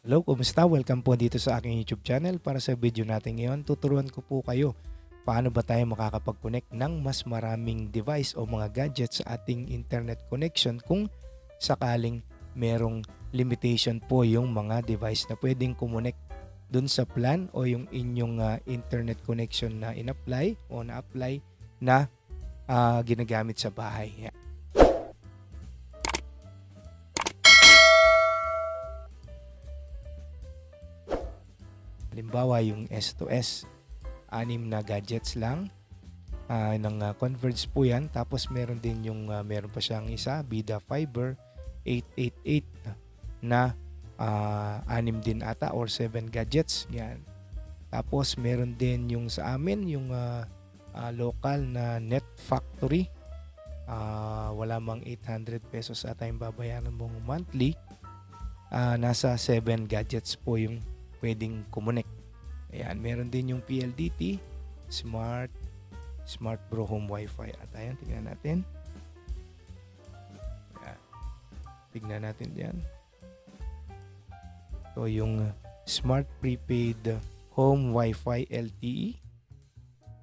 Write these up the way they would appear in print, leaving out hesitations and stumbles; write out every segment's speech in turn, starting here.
Hello, kumusta? Welcome po dito sa aking YouTube channel. Para sa video natin ngayon, tuturuan ko po kayo paano ba tayo makakapag-connect ng mas maraming device o mga gadgets sa ating internet connection kung sakaling merong limitation po yung mga device na pwedeng connect dun sa plan o yung inyong internet connection na in-apply o na-apply na ginagamit sa bahay. Yan. Halimbawa yung S2S, 6 na gadgets lang ng Converge po yan. Tapos meron din yung meron pa siyang isa, Vida Fiber 888 na 6 din ata or 7 gadgets. Yan. Tapos meron din yung sa amin, yung local na Net Factory. Wala mang 800 pesos ata yung babayaran mong monthly. Nasa 7 gadgets po yung pwedeng kumonek. Ayan, meron din yung PLDT, Smart Bro Home Wi-Fi. At ayan, tingnan natin. Ayan. Tingnan natin diyan. So, yung Smart Prepaid Home Wi-Fi LTE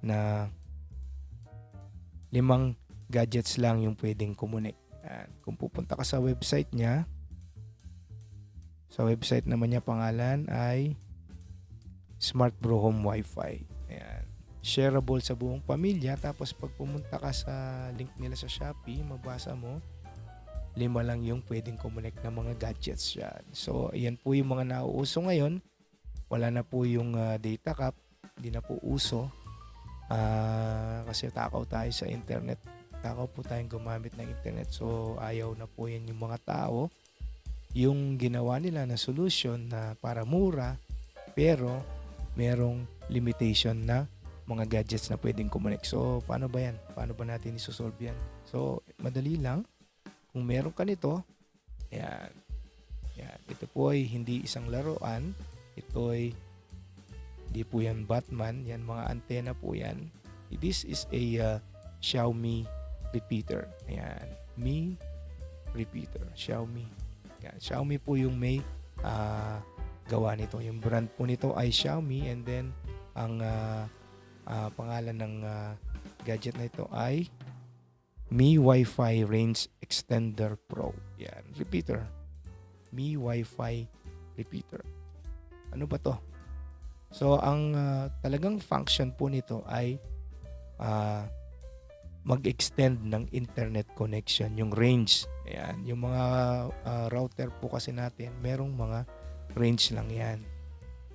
na 5 gadgets lang yung pwedeng kumonek. Ayan. Kung pupunta ka sa website niya, sa website naman niya pangalan ay Smart Bro Home Wi-Fi. Ayan. Shareable sa buong pamilya. Tapos pag pumunta ka sa link nila sa Shopee, mabasa mo, 5 lang yung pwedeng connect na mga gadgets yan. So, ayan po yung mga nauuso ngayon. Wala na po yung data cap. Hindi na po uso. Kasi takaw tayo sa internet. Takaw po tayong gumamit ng internet. So, ayaw na po yan yung mga tao. Yung ginawa nila na solution na para mura pero merong limitation na mga gadgets na pwedeng connect. So, paano ba yan? Paano ba natin isosolve yan? So, madali lang. Kung meron ka nito, yan. Yan. Ito po ay hindi isang laruan. Ito ay hindi po yan Batman. Yan, mga antena po yan. This is a Xiaomi repeater. Ayan. Mi repeater. Xiaomi. Yan, Xiaomi po yung may gawa nito. Yung brand po nito ay Xiaomi and then ang pangalan ng gadget na ito ay Mi Wi-Fi Range Extender Pro. Yan, repeater. Mi Wi-Fi repeater. Ano ba to? So, ang talagang function po nito ay mag-extend ng internet connection, yung range. Ayan, yung mga router po kasi natin, merong mga range lang yan.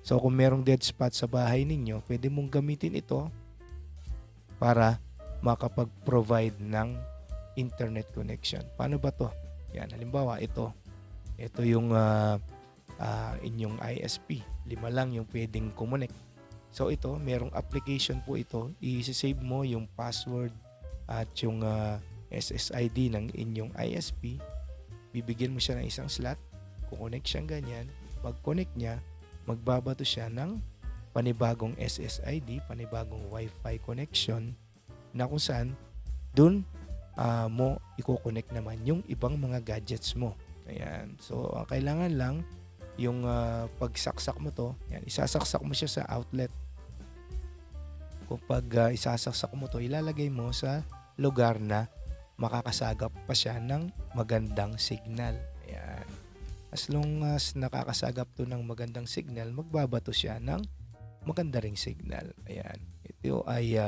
So, kung merong dead spot sa bahay ninyo, pwede mong gamitin ito para makapag-provide ng internet connection. Paano ba to? Yan, halimbawa, ito yung inyong ISP. 5 lang yung pwedeng connect. So, ito, merong application po ito. I-save mo yung password at yung SSID ng inyong ISP, bibigyan mo siya ng isang slot, kukonect siyang ganyan. Pag-connect niya, magbabato siya ng panibagong SSID, panibagong Wi-Fi connection na kung saan dun mo i-connect naman yung ibang mga gadgets mo. Ayan. So, kailangan lang yung pagsaksak mo to, yan, isasaksak mo siya sa outlet. Kapag isasaksak mo to, ilalagay mo sa lugar na makakasagap pa siya ng magandang signal. Ayan. As long as nakakasagap to ng magandang signal, magbabato siya ng maganda ring signal. Ayan. Ito ay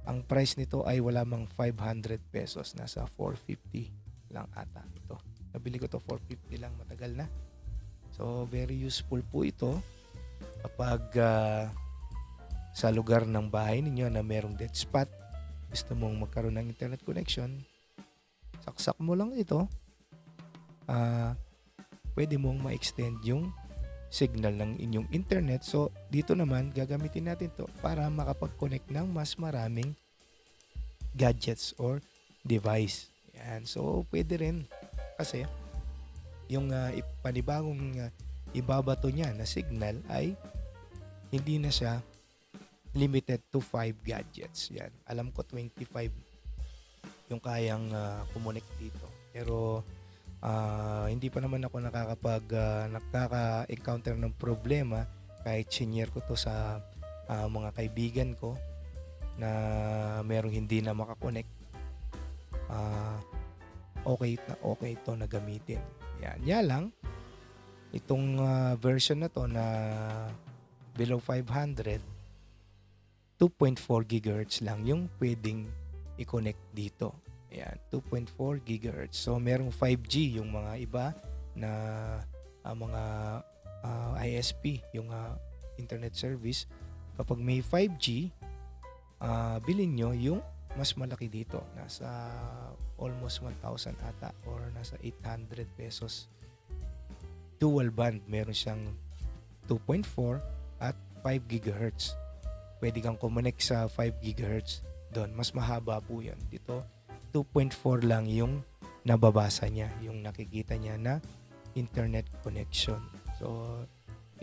ang price nito ay wala mang 500 pesos. Nasa 450 lang ata ito. Nabili ko to 450 lang, matagal na. So, very useful po ito kapag sa lugar ng bahay ninyo na merong dead spot, gusto mong magkaroon ng internet connection, saksak mo lang ito, pwede mong ma-extend yung signal ng inyong internet. So, dito naman, gagamitin natin to para makapag-connect ng mas maraming gadgets or device. Yan. So, pwede rin kasi yung panibagong ibabato niya na signal ay hindi na siya limited to 5 gadgets. Yan. Alam ko 25 yung kayang kumonek dito. Pero Hindi pa naman ako nakaka-encounter ng problema kahit senior ko to sa mga kaibigan ko na merong hindi na makakonect. Okay na okay ito na gamitin. Yan. Yan lang. Itong version na to na below 500, 2.4 GHz lang yung pwedeng i-connect dito. Ayan, 2.4 GHz. So, merong 5G yung mga iba na mga ISP, yung internet service. Kapag may 5G, bilhin nyo yung mas malaki dito. Nasa almost 1,000 ata or nasa 800 pesos. Dual band, meron siyang 2.4 at 5 GHz. Pwede kang connect sa 5 GHz doon. Mas mahaba po yan. Dito, 2.4 lang yung nababasa niya, yung nakikita niya na internet connection. So,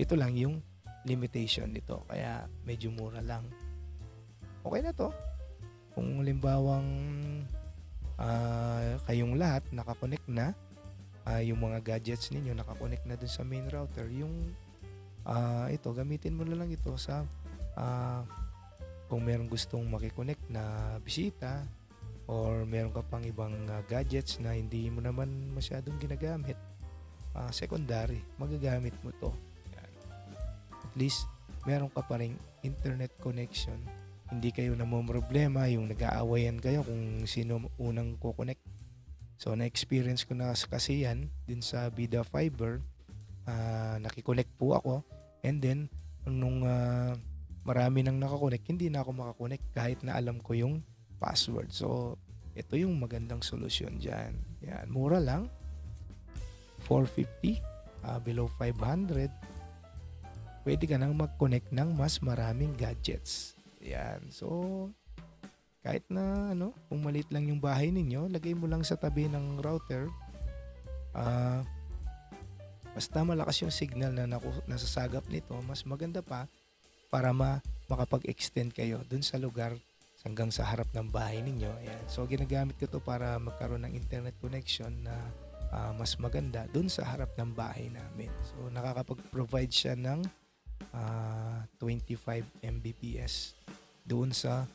ito lang yung limitation nito. Kaya, medyo mura lang. Okay na to. Kung limbawang kayong lahat nakakonect na, yung mga gadgets ninyo nakakonect na dun sa main router, yung ito, gamitin mo na lang ito sa kung meron gustong makiconnect na bisita or meron ka pang ibang gadgets na hindi mo naman masyadong ginagamit, secondary, magagamit mo to. Yan. At least meron ka pa ring internet connection. Hindi kayo namomroblema yung nag-aawayan kayo kung sino unang kukonect. So, na-experience ko na kasi yan din sa Vida Fiber. Nakiconnect po ako, and then nung marami nang nakakonect, hindi na ako makakonect kahit na alam ko yung password. So, ito yung magandang solusyon dyan. Yan, mura lang. 450, below 500. Pwede ka nang mag-connect ng mas maraming gadgets. Yan. So, kahit na kung maliit lang yung bahay ninyo, lagay mo lang sa tabi ng router. Basta malakas yung signal na nasasagap nito, mas maganda pa para makapag-extend kayo dun sa lugar hanggang sa harap ng bahay ninyo. Ayan. So, ginagamit ko to para magkaroon ng internet connection na mas maganda dun sa harap ng bahay namin. So, nakakapag-provide siya ng 25 Mbps doon sa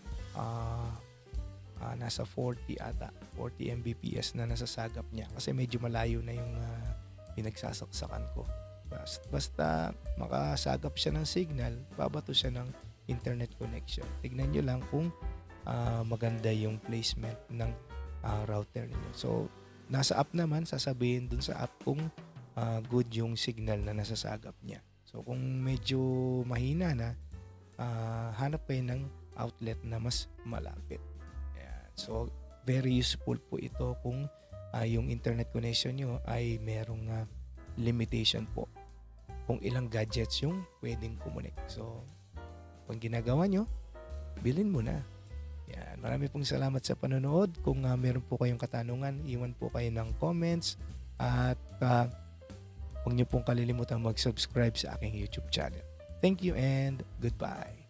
nasa 40 ata, 40 Mbps na nasasagap niya kasi medyo malayo na yung pinagsasaksakan ko. Basta makasagap siya ng signal, babato siya ng internet connection. Tignan nyo lang kung maganda yung placement ng router niyo. So, nasa app naman, sasabihin dun sa app kung good yung signal na nasasagap niya. So, kung medyo mahina na, hanap kayo ng outlet na mas malapit. Ayan. So, very useful po ito kung yung internet connection nyo ay merong limitation po. Kung ilang gadgets yung pwedeng connect. So, kung ginagawa nyo, bilhin mo na. Yan. Marami pong salamat sa panonood. Kung meron po kayong katanungan, iwan po kayo ng comments. At huwag nyo pong kalilimutan mag-subscribe sa aking YouTube channel. Thank you and goodbye.